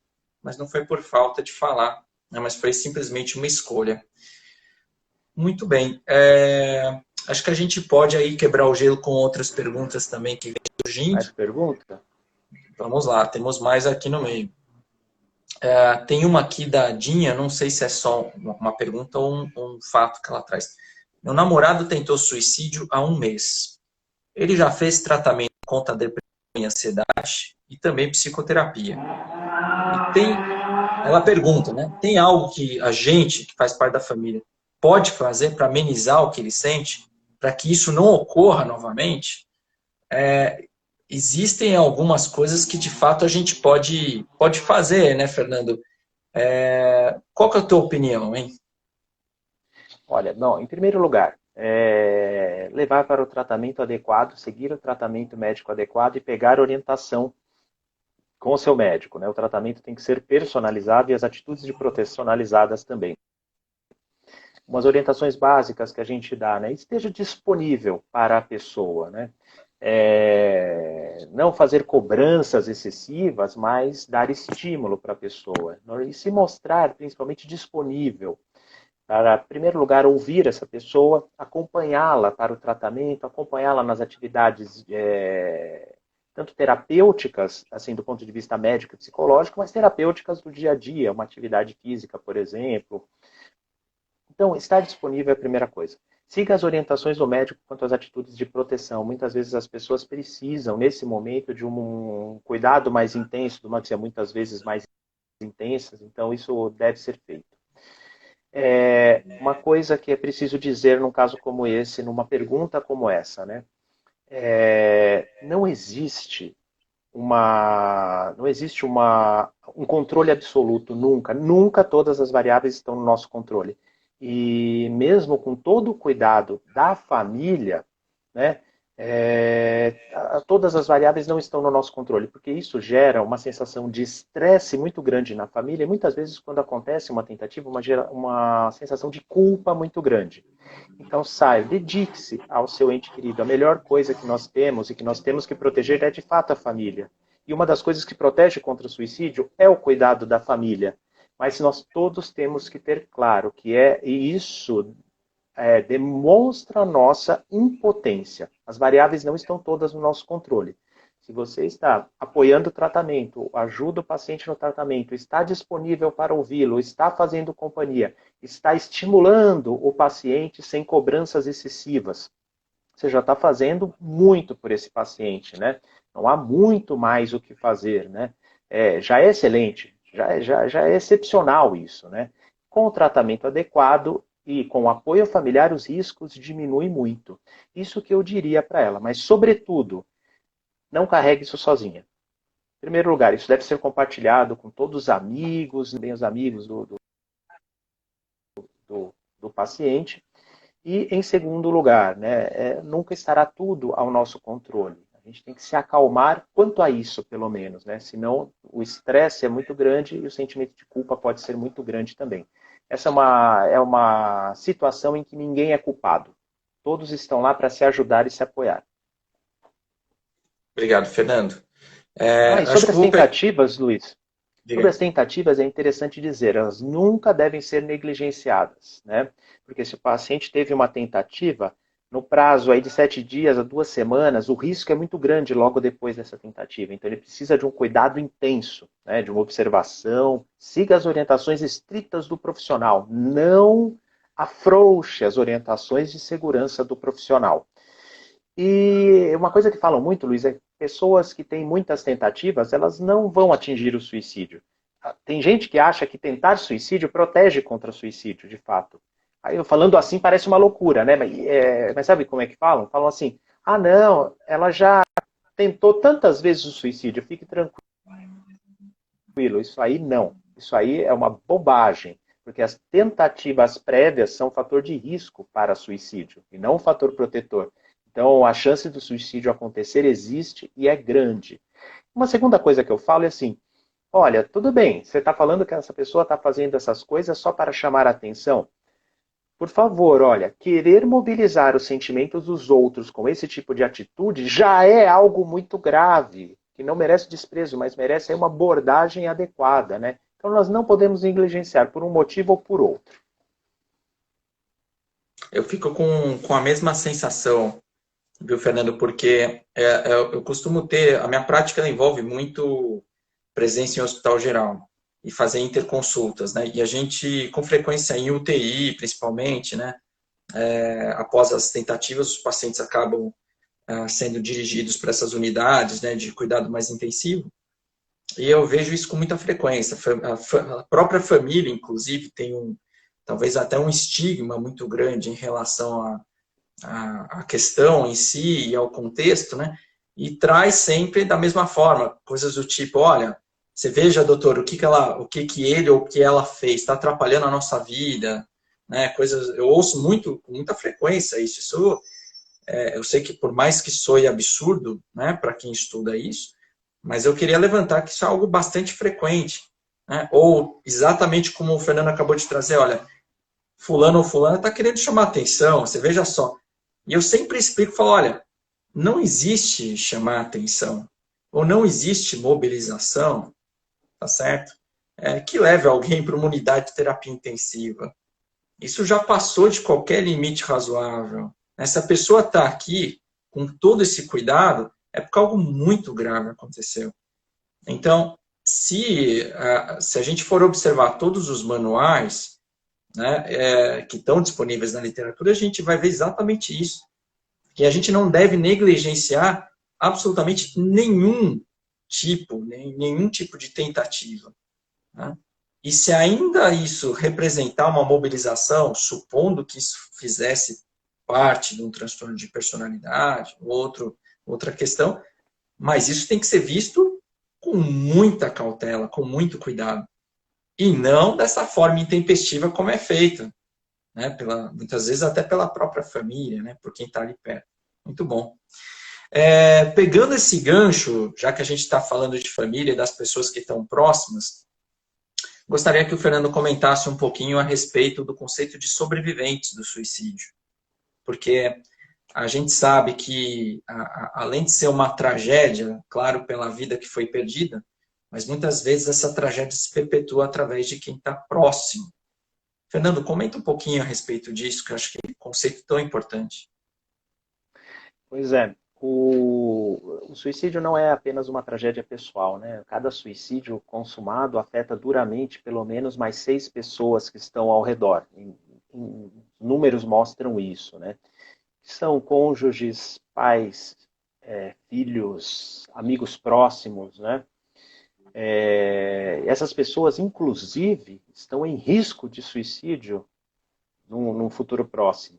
mas não foi por falta de falar, né, mas foi simplesmente uma escolha. Muito bem. Acho que a gente pode aí quebrar o gelo com outras perguntas também que vem surgindo. Mais pergunta? Vamos lá, temos mais aqui no meio. Tem uma aqui da Dinha, não sei se é só uma pergunta ou um fato que ela traz. Meu namorado tentou suicídio há 1 mês. Ele já fez tratamento contra depressão e ansiedade e também psicoterapia. Ela pergunta, né? Tem algo que a gente, que faz parte da família, pode fazer para amenizar o que ele sente, para que isso não ocorra novamente? Existem algumas coisas que de fato a gente pode fazer, né, Fernando? Qual que é a tua opinião, hein? Olha, não, em primeiro lugar, levar para o tratamento adequado, seguir o tratamento médico adequado e pegar orientação com o seu médico. Né? O tratamento tem que ser personalizado e as atitudes de proteção personalizadas também. Umas orientações básicas que a gente dá, né? Esteja disponível para a pessoa, né? não fazer cobranças excessivas, mas dar estímulo para a pessoa. E se mostrar principalmente disponível para, em primeiro lugar, ouvir essa pessoa, acompanhá-la para o tratamento, acompanhá-la nas atividades tanto terapêuticas, assim, do ponto de vista médico e psicológico, mas terapêuticas do dia a dia, uma atividade física, por exemplo. Então, estar disponível é a primeira coisa. Siga as orientações do médico quanto às atitudes de proteção. Muitas vezes as pessoas precisam, nesse momento, de um cuidado mais intenso, de uma que muitas vezes mais intensas, então isso deve ser feito. Uma coisa que é preciso dizer num caso como esse, numa pergunta como essa, né? Não existe um controle absoluto, nunca. Nunca todas as variáveis estão no nosso controle. E mesmo com todo o cuidado da família, né, todas as variáveis não estão no nosso controle, porque isso gera uma sensação de estresse muito grande na família, e muitas vezes, quando acontece uma tentativa, uma sensação de culpa muito grande. Então, saia, dedique-se ao seu ente querido. A melhor coisa que nós temos e que nós temos que proteger é, de fato, a família. E uma das coisas que protege contra o suicídio é o cuidado da família. Mas nós todos temos que ter claro que e isso demonstra a nossa impotência. As variáveis não estão todas no nosso controle. Se você está apoiando o tratamento, ajuda o paciente no tratamento, está disponível para ouvi-lo, está fazendo companhia, está estimulando o paciente sem cobranças excessivas, você já está fazendo muito por esse paciente, né? Não há muito mais o que fazer, né? Já é excelente, já é excepcional isso, né? Com o tratamento adequado e com o apoio familiar, os riscos diminuem muito. Isso que eu diria para ela, mas, sobretudo, não carregue isso sozinha. Em primeiro lugar, isso deve ser compartilhado com todos os amigos, bem os amigos do paciente. E, em segundo lugar, né, nunca estará tudo ao nosso controle. A gente tem que se acalmar quanto a isso, pelo menos, né? Senão o estresse é muito grande e o sentimento de culpa pode ser muito grande também. Essa é uma situação em que ninguém é culpado. Todos estão lá para se ajudar e se apoiar. Obrigado, Fernando. E sobre as tentativas, Luiz, sobre as tentativas é interessante dizer, elas nunca devem ser negligenciadas, né? Porque se o paciente teve uma tentativa, no prazo aí de 7 dias a 2 semanas, o risco é muito grande logo depois dessa tentativa. Então ele precisa de um cuidado intenso, né? De uma observação, siga as orientações estritas do profissional, não afrouxe as orientações de segurança do profissional. E uma coisa que falam muito, Luiz, é que pessoas que têm muitas tentativas, elas não vão atingir o suicídio. Tem gente que acha que tentar suicídio protege contra suicídio, de fato. Aí eu falando assim parece uma loucura, né? Mas sabe como é que falam? Falam assim, não, ela já tentou tantas vezes o suicídio, fique tranquilo. Isso aí não. Isso aí é uma bobagem, porque as tentativas prévias são fator de risco para suicídio, e não um fator protetor. Então, a chance do suicídio acontecer existe e é grande. Uma segunda coisa que eu falo é assim, olha, tudo bem, você está falando que essa pessoa está fazendo essas coisas só para chamar a atenção? Por favor, olha, querer mobilizar os sentimentos dos outros com esse tipo de atitude já é algo muito grave, que não merece desprezo, mas merece uma abordagem adequada, né? Então, nós não podemos negligenciar por um motivo ou por outro. Eu fico com a mesma sensação, viu, Fernando? Porque eu costumo ter... A minha prática envolve muito presença em hospital geral e fazer interconsultas, né? E a gente, com frequência em UTI, principalmente, né? Após as tentativas, os pacientes acabam sendo dirigidos para essas unidades, né, de cuidado mais intensivo. E eu vejo isso com muita frequência. A própria família, inclusive, tem talvez até um estigma muito grande em relação à questão em si e ao contexto, né? E traz sempre da mesma forma, coisas do tipo, olha, você veja, doutor, o que ele ou o que ela fez está atrapalhando a nossa vida, né? Coisas, eu ouço com muita frequência isso. Eu sei que por mais que soe absurdo, né, para quem estuda isso, mas eu queria levantar que isso é algo bastante frequente, né? Ou exatamente como o Fernando acabou de trazer, olha, fulano ou fulana está querendo chamar atenção, você veja só. E eu sempre explico, falo, olha, não existe chamar atenção, ou não existe mobilização, tá certo? Que leve alguém para uma unidade de terapia intensiva. Isso já passou de qualquer limite razoável. Se a pessoa está aqui com todo esse cuidado, é porque algo muito grave aconteceu. Então, se a gente for observar todos os manuais, né, que estão disponíveis na literatura, a gente vai ver exatamente isso. Que a gente não deve negligenciar absolutamente nenhum tipo de tentativa. Né? E se ainda isso representar uma mobilização, supondo que isso fizesse parte de um transtorno de personalidade, outra questão, mas isso tem que ser visto com muita cautela, com muito cuidado. E não dessa forma intempestiva como é feita. Né? Muitas vezes até pela própria família, né? Por quem está ali perto. Muito bom. Pegando esse gancho, já que a gente está falando de família e das pessoas que estão próximas, gostaria que o Fernando comentasse um pouquinho a respeito do conceito de sobreviventes do suicídio. Porque a gente sabe que, além de ser uma tragédia, claro, pela vida que foi perdida, mas muitas vezes essa tragédia se perpetua através de quem está próximo. Fernando, comenta um pouquinho a respeito disso, que eu acho que é um conceito tão importante. Pois é, o suicídio não é apenas uma tragédia pessoal, né? Cada suicídio consumado afeta duramente pelo menos mais 6 pessoas que estão ao redor. Números mostram isso, né? São cônjuges, pais, filhos, amigos próximos, né? Essas pessoas, inclusive, estão em risco de suicídio num futuro próximo.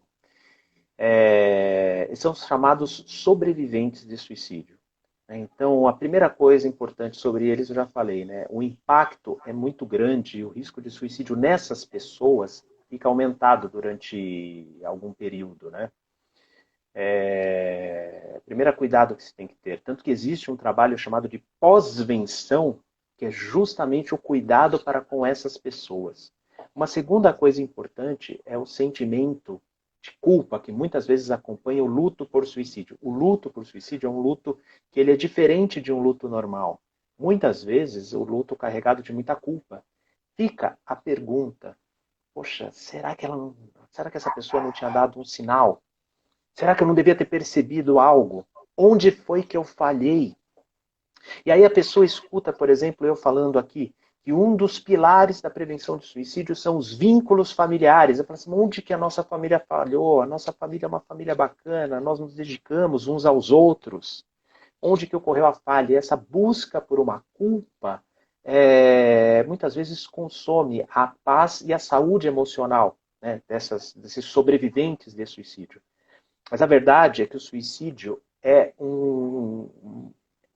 São os chamados sobreviventes de suicídio. Então, a primeira coisa importante sobre eles eu já falei, né? O impacto é muito grande e o risco de suicídio nessas pessoas fica aumentado durante algum período, né? Primeiro cuidado que se tem que ter, tanto que existe um trabalho chamado de pós-venção, que é justamente o cuidado para com essas pessoas. Uma segunda coisa importante é o sentimento de culpa que muitas vezes acompanha o luto por suicídio. O luto por suicídio é um luto que ele é diferente de um luto normal. Muitas vezes o luto carregado de muita culpa. Fica a pergunta: poxa, será que essa pessoa não tinha dado um sinal? Será que eu não devia ter percebido algo? Onde foi que eu falhei? E aí a pessoa escuta, por exemplo, eu falando aqui, que um dos pilares da prevenção de suicídio são os vínculos familiares. Eu falo assim, onde que a nossa família falhou? A nossa família é uma família bacana, nós nos dedicamos uns aos outros. Onde que ocorreu a falha? E essa busca por uma culpa muitas vezes consome a paz e a saúde emocional, né, desses sobreviventes de suicídio. Mas a verdade é que o suicídio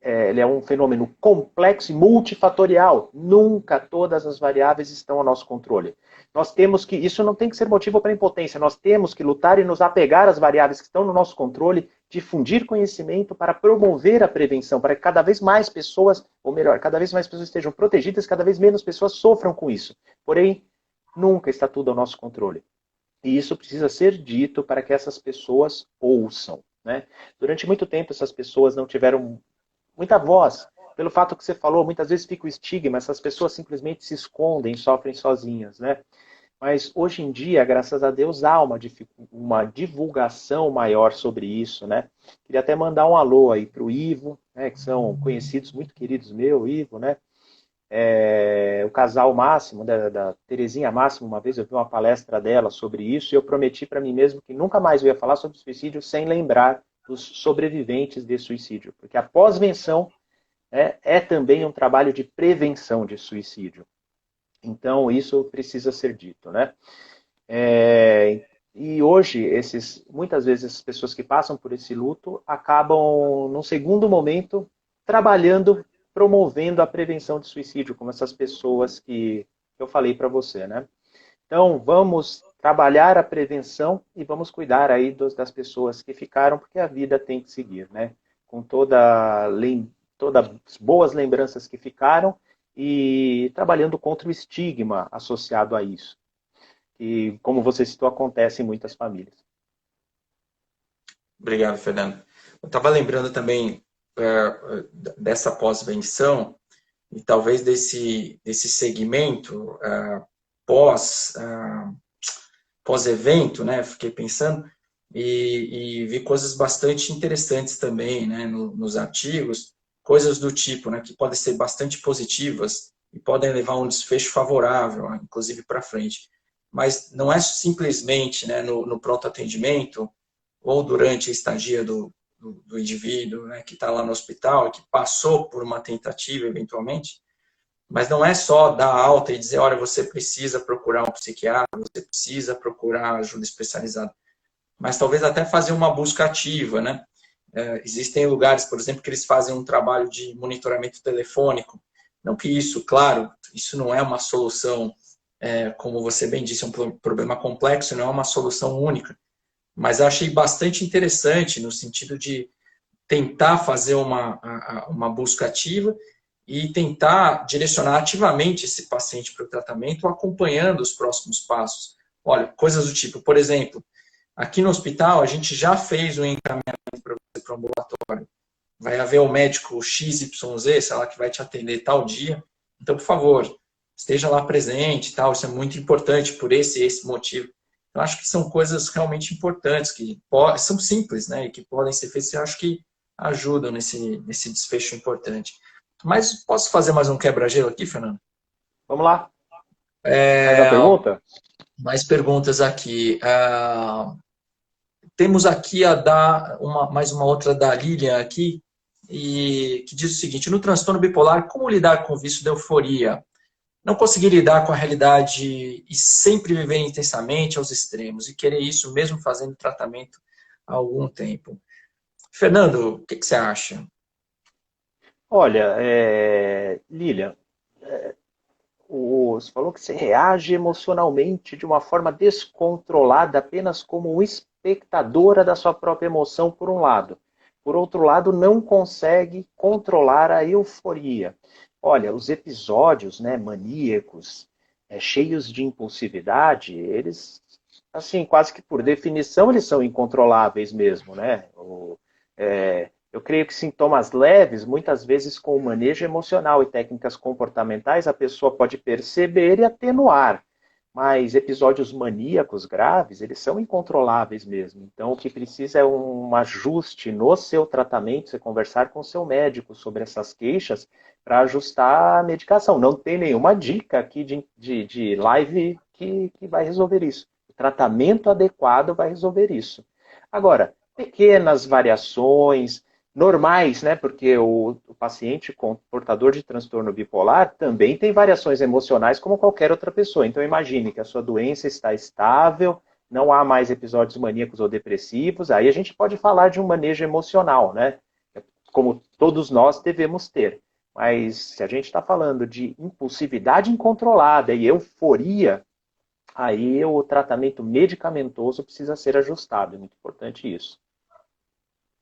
ele é um fenômeno complexo e multifatorial. Nunca todas as variáveis estão ao nosso controle. Nós temos que, isso não tem que ser motivo para impotência, nós temos que lutar e nos apegar às variáveis que estão no nosso controle, difundir conhecimento para promover a prevenção, para que cada vez mais pessoas, ou melhor, cada vez mais pessoas estejam protegidas, cada vez menos pessoas sofram com isso. Porém, nunca está tudo ao nosso controle. E isso precisa ser dito para que essas pessoas ouçam. Né? Durante muito tempo, essas pessoas não tiveram muita voz. Pelo fato que você falou, muitas vezes fica o estigma, essas pessoas simplesmente se escondem, sofrem sozinhas. Né? Mas hoje em dia, graças a Deus, há uma divulgação maior sobre isso. Né? Queria até mandar um alô aí para o Ivo, né, que são conhecidos, muito queridos meu, Ivo, né? O casal Máximo, da Terezinha Máximo, uma vez eu vi uma palestra dela sobre isso e eu prometi para mim mesmo que nunca mais eu ia falar sobre suicídio sem lembrar dos sobreviventes de suicídio, porque a pós-venção é também um trabalho de prevenção de suicídio. Então, isso precisa ser dito, né? E hoje, muitas vezes, essas pessoas que passam por esse luto acabam, num segundo momento, trabalhando, promovendo a prevenção de suicídio, como essas pessoas que eu falei para você, né? Então, vamos trabalhar a prevenção e vamos cuidar aí das pessoas que ficaram, porque a vida tem que seguir, né? Com todas as boas lembranças que ficaram e trabalhando contra o estigma associado a isso. E, como você citou, acontece em muitas famílias. Obrigado, Fernando. Eu estava lembrando também dessa pós-venção e talvez desse segmento pós, pós-evento, né? Fiquei pensando e vi coisas bastante interessantes também, né? Nos artigos, coisas do tipo, né? Que podem ser bastante positivas e podem levar a um desfecho favorável, inclusive para frente. Mas não é simplesmente, né, no pronto atendimento ou durante a estadia do indivíduo, né, que está lá no hospital e que passou por uma tentativa eventualmente, mas não é só dar alta e dizer, olha, você precisa procurar um psiquiatra, você precisa procurar ajuda especializada, mas talvez até fazer uma busca ativa, né? Existem lugares, por exemplo, que eles fazem um trabalho de monitoramento telefônico. Não que isso, claro, isso não é uma solução, como você bem disse, é um problema complexo, não é uma solução única. Mas eu achei bastante interessante no sentido de tentar fazer uma busca ativa e tentar direcionar ativamente esse paciente para o tratamento, acompanhando os próximos passos. Olha, coisas do tipo, por exemplo, aqui no hospital a gente já fez um encaminhamento para você para o ambulatório. Vai haver um médico XYZ, sei lá, que vai te atender tal dia. Então, por favor, esteja lá presente, tal. Isso é muito importante por esse motivo. Eu acho que são coisas realmente importantes, que são simples, né, e que podem ser feitas, eu acho que ajudam nesse desfecho importante. Mas posso fazer mais um quebra-gelo aqui, Fernando? Vamos lá. Mais uma pergunta? Mais perguntas aqui. Temos aqui mais uma outra da Lilian aqui, e que diz o seguinte: no transtorno bipolar, como lidar com o vício da euforia? Não conseguir lidar com a realidade e sempre viver intensamente aos extremos, e querer isso mesmo fazendo tratamento há algum tempo. Fernando, o que você acha? Olha, Lilian, você falou que você reage emocionalmente de uma forma descontrolada, apenas como espectadora da sua própria emoção, por um lado. Por outro lado, não consegue controlar a euforia. Olha, os episódios, né, maníacos, cheios de impulsividade, eles, assim, quase que por definição, eles são incontroláveis mesmo, né? Eu creio que sintomas leves, muitas vezes com o manejo emocional e técnicas comportamentais, a pessoa pode perceber e atenuar. Mas episódios maníacos graves, eles são incontroláveis mesmo. Então, o que precisa é um ajuste no seu tratamento, você conversar com o seu médico sobre essas queixas para ajustar a medicação. Não tem nenhuma dica aqui de live que vai resolver isso. O tratamento adequado vai resolver isso. Agora, pequenas variações, normais, né? Porque o paciente portador de transtorno bipolar também tem variações emocionais como qualquer outra pessoa. Então imagine que a sua doença está estável, não há mais episódios maníacos ou depressivos, aí a gente pode falar de um manejo emocional, né? Como todos nós devemos ter. Mas se a gente está falando de impulsividade incontrolada e euforia, aí o tratamento medicamentoso precisa ser ajustado. É muito importante isso.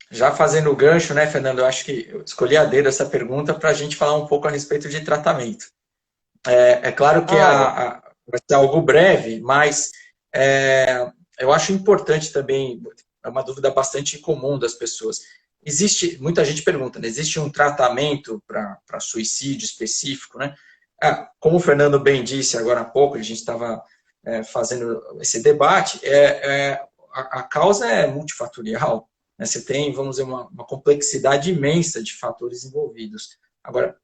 Já fazendo o gancho, né, Fernando? Eu acho que eu escolhi a dedo essa pergunta para a gente falar um pouco a respeito de tratamento. É claro que vai ser algo breve, mas eu acho importante também, é uma dúvida bastante comum das pessoas. Muita gente pergunta, né, existe um tratamento para suicídio específico, né? Como o Fernando bem disse agora há pouco, a gente estava fazendo esse debate, a causa é multifatorial. Você tem, vamos dizer, uma complexidade imensa de fatores envolvidos. Agora,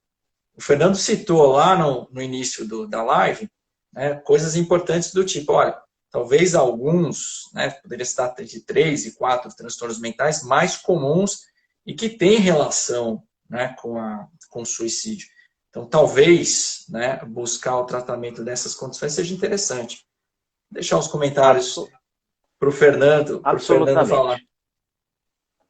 o Fernando citou lá no início da live, né, coisas importantes do tipo, olha, talvez alguns, né, poderia estar entre 3 e 4 transtornos mentais mais comuns e que têm relação, né, com o suicídio. Então, talvez, né, buscar o tratamento dessas condições seja interessante. Vou deixar os comentários para o Fernando falar.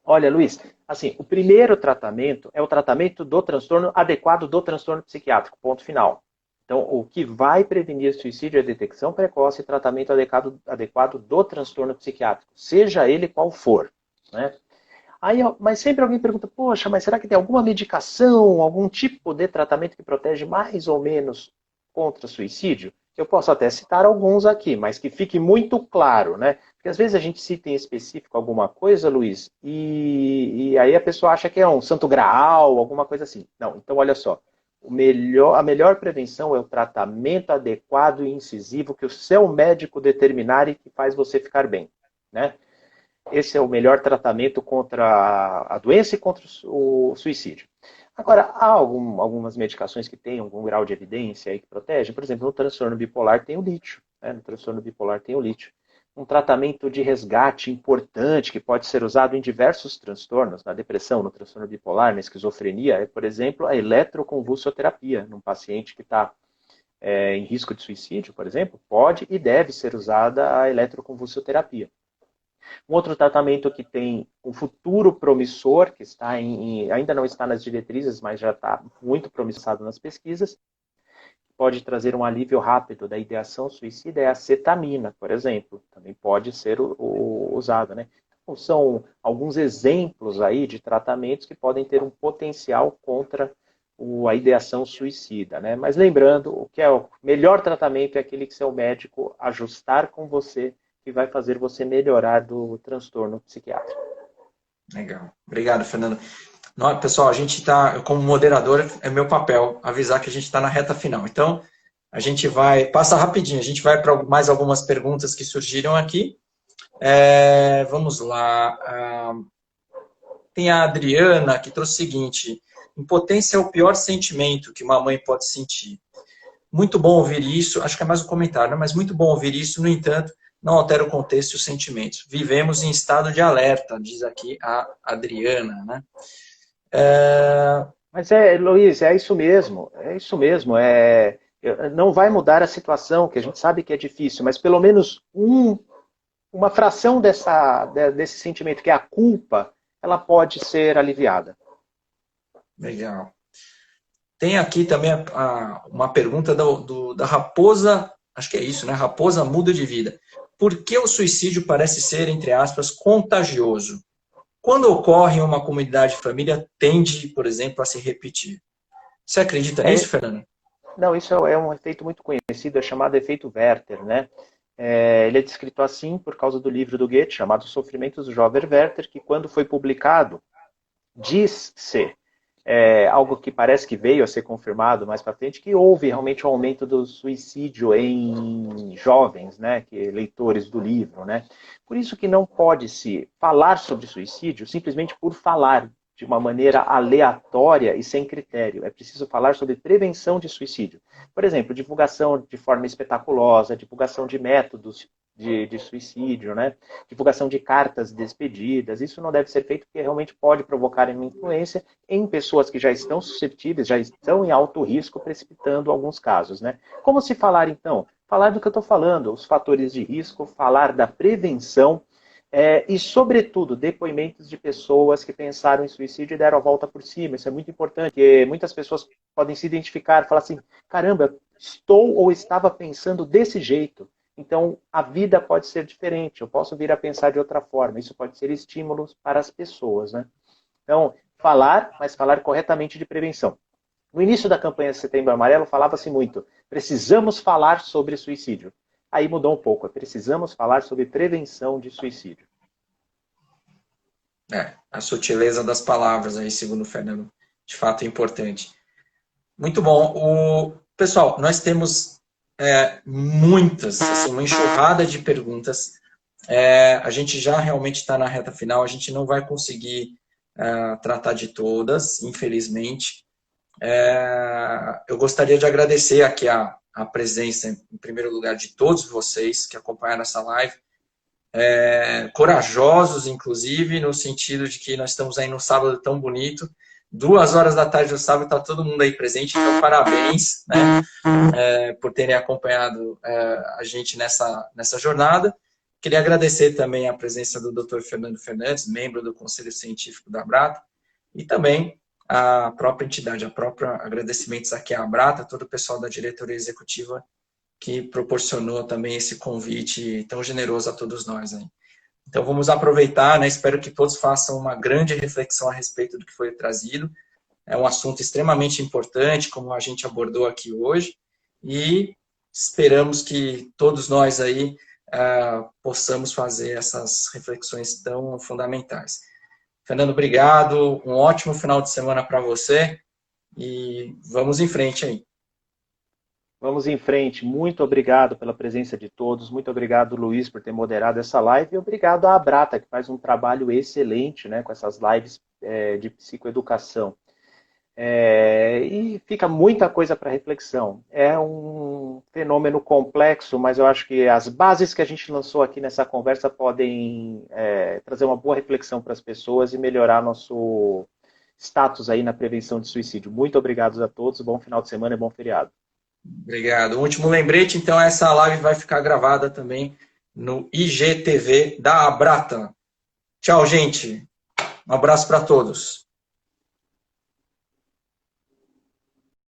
Olha, Luiz, assim, o primeiro tratamento é o tratamento do transtorno adequado do transtorno psiquiátrico, ponto final. Então, o que vai prevenir suicídio é a detecção precoce e tratamento adequado do transtorno psiquiátrico, seja ele qual for, né? Aí, mas sempre alguém pergunta, poxa, mas será que tem alguma medicação, algum tipo de tratamento que protege mais ou menos contra suicídio? Eu posso até citar alguns aqui, mas que fique muito claro, né? Porque às vezes a gente cita em específico alguma coisa, Luiz, e aí a pessoa acha que é um santo graal, alguma coisa assim. Não, então olha só. A melhor prevenção é o tratamento adequado e incisivo que o seu médico determinar e que faz você ficar bem, né? Esse é o melhor tratamento contra a doença e contra o suicídio. Agora, há algumas medicações que têm algum grau de evidência aí que protegem. Por exemplo, no transtorno bipolar tem o lítio. Né? No transtorno bipolar tem o lítio. Um tratamento de resgate importante que pode ser usado em diversos transtornos, na depressão, no transtorno bipolar, na esquizofrenia, é, por exemplo, a eletroconvulsoterapia. Num paciente que está em risco de suicídio, por exemplo, pode e deve ser usada a eletroconvulsoterapia. Um outro tratamento que tem um futuro promissor, que está ainda não está nas diretrizes, mas já está muito promissado nas pesquisas, pode trazer um alívio rápido da ideação suicida, é a cetamina, por exemplo. Também pode ser usada, né? Então, são alguns exemplos aí de tratamentos que podem ter um potencial contra a ideação suicida, né? Mas lembrando, o que é o melhor tratamento é aquele que seu médico ajustar com você, que vai fazer você melhorar do transtorno psiquiátrico. Legal. Obrigado, Fernando. Pessoal, a gente está, como moderador, é meu papel avisar que a gente está na reta final. Então, a gente passa rapidinho, a gente vai para mais algumas perguntas que surgiram aqui. Vamos lá. Tem a Adriana, que trouxe o seguinte: impotência é o pior sentimento que uma mãe pode sentir. Muito bom ouvir isso, acho que é mais um comentário, né? Mas muito bom ouvir isso, no entanto, não altera o contexto e os sentimentos. Vivemos em estado de alerta, diz aqui a Adriana, né? Mas Luiz, é isso mesmo, não vai mudar a situação, que a gente sabe que é difícil, mas pelo menos uma fração desse sentimento, que é a culpa, ela pode ser aliviada. Legal. Tem aqui também uma pergunta da Raposa, acho que é isso, né? Raposa muda de vida. Por que o suicídio parece ser, entre aspas, contagioso? Quando ocorre em uma comunidade de família, tende, por exemplo, a se repetir. Você acredita nisso, Fernando? Não, isso é um efeito muito conhecido, é chamado efeito Werther, né? Ele é descrito assim por causa do livro do Goethe, chamado Sofrimentos do Jovem Werther, que quando foi publicado, diz-se, algo que parece que veio a ser confirmado mais para frente, que houve realmente um aumento do suicídio em jovens, né, leitores do livro, né? Por isso que não pode se falar sobre suicídio simplesmente por falar, de uma maneira aleatória e sem critério. É preciso falar sobre prevenção de suicídio. Por exemplo, divulgação de forma espetaculosa, divulgação de métodos de suicídio, né? Divulgação de cartas despedidas. Isso não deve ser feito porque realmente pode provocar uma influência em pessoas que já estão suscetíveis, já estão em alto risco, precipitando alguns casos, né? Como se falar, então? Falar do que eu estou falando, os fatores de risco, falar da prevenção, e, sobretudo, depoimentos de pessoas que pensaram em suicídio e deram a volta por cima. Isso é muito importante, porque muitas pessoas podem se identificar, falar assim, caramba, estou ou estava pensando desse jeito. Então, a vida pode ser diferente, eu posso vir a pensar de outra forma. Isso pode ser estímulos para as pessoas, né? Então, mas falar corretamente de prevenção. No início da campanha Setembro Amarelo, falava-se muito, precisamos falar sobre suicídio. Aí mudou um pouco, precisamos falar sobre prevenção de suicídio. A sutileza das palavras aí, segundo o Fernando, de fato é importante. Muito bom. Pessoal, nós temos muitas, assim, uma enxurrada de perguntas. A gente já realmente está na reta final, a gente não vai conseguir tratar de todas, infelizmente. Eu gostaria de agradecer aqui a presença, em primeiro lugar, de todos vocês que acompanharam essa live. Corajosos, inclusive, no sentido de que nós estamos aí num sábado tão bonito. 2 horas da tarde do sábado, está todo mundo aí presente, então parabéns, né, por terem acompanhado a gente nessa jornada. Queria agradecer também a presença do Dr. Fernando Fernandes, membro do Conselho Científico da Abrata, e também a própria entidade, agradecimentos aqui à Abrata, todo o pessoal da diretoria executiva que proporcionou também esse convite tão generoso a todos nós aí. Então vamos aproveitar, né? Espero que todos façam uma grande reflexão a respeito do que foi trazido. É um assunto extremamente importante, como a gente abordou aqui hoje, e esperamos que todos nós aí possamos fazer essas reflexões tão fundamentais. Fernando, obrigado, um ótimo final de semana para você e vamos em frente aí. Vamos em frente. Muito obrigado pela presença de todos. Muito obrigado, Luiz, por ter moderado essa live. E obrigado à Abrata, que faz um trabalho excelente, né, com essas lives de psicoeducação. E fica muita coisa para reflexão. É um fenômeno complexo, mas eu acho que as bases que a gente lançou aqui nessa conversa podem trazer uma boa reflexão para as pessoas e melhorar nosso status aí na prevenção de suicídio. Muito obrigado a todos. Bom final de semana e bom feriado. Obrigado. Um último lembrete, então, essa live vai ficar gravada também no IGTV da Abrata. Tchau, gente. Um abraço para todos.